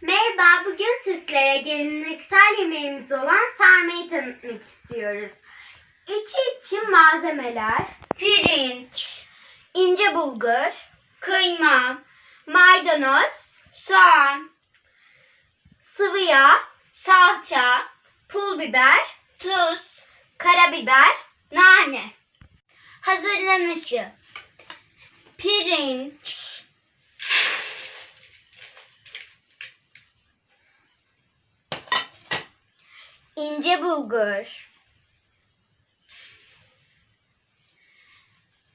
Merhaba, bugün sizlere geleneksel yemeğimiz olan sarmayı tanıtmak istiyoruz. İçi için malzemeler: pirinç, ince bulgur, kıyma, maydanoz, soğan, sıvı yağ, salça, pul biber, tuz, karabiber, nane. Hazırlanışı: pirinç, ince bulgur,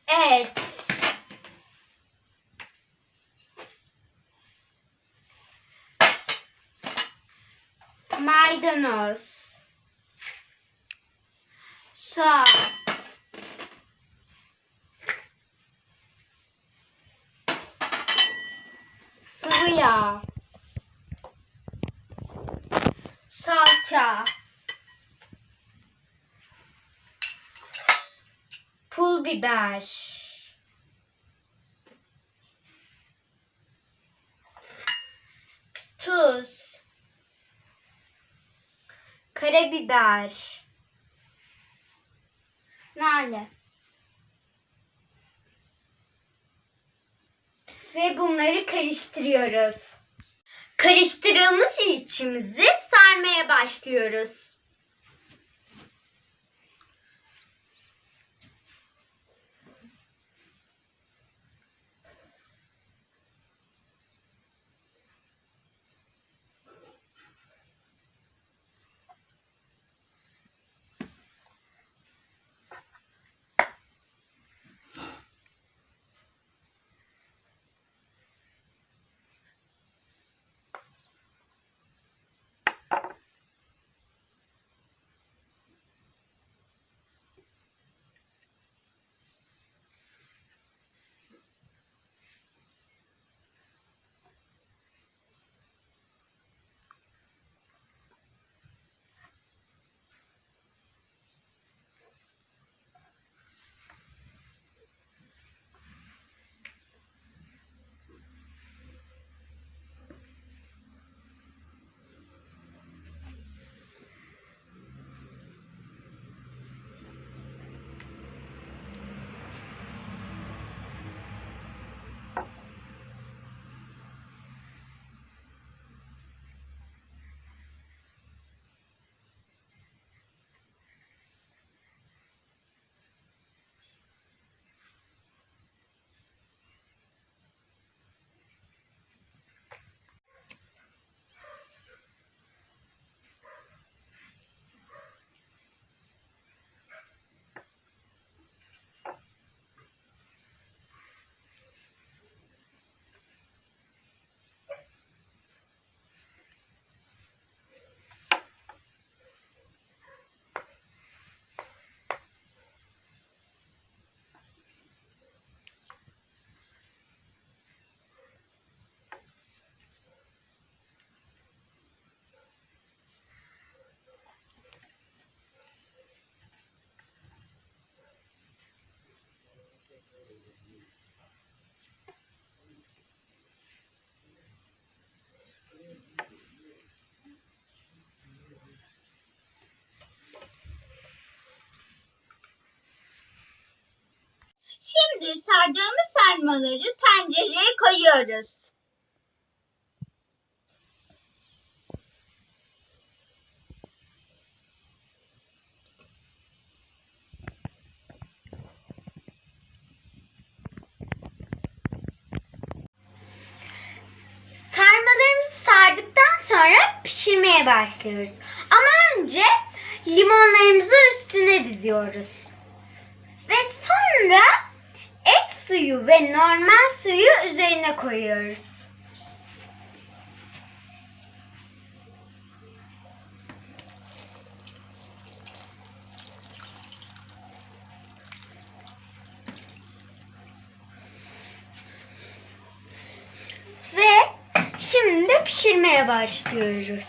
et, maydanoz, soğan, sıvı yağ, salça, pul biber, tuz, karabiber, nane. Ve bunları karıştırıyoruz. Karıştırılmış içimizi sarmaya başlıyoruz. Şimdi sardığımız sarmaları tencereye koyuyoruz. Sarmalarımızı sardıktan sonra pişirmeye başlıyoruz. Ama önce limonlarımızı üstüne diziyoruz. Ve sonra et suyu ve normal suyu üzerine koyuyoruz. Ve şimdi pişirmeye başlıyoruz.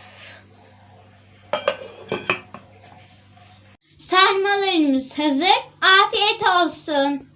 Sarmalarımız hazır. Afiyet olsun.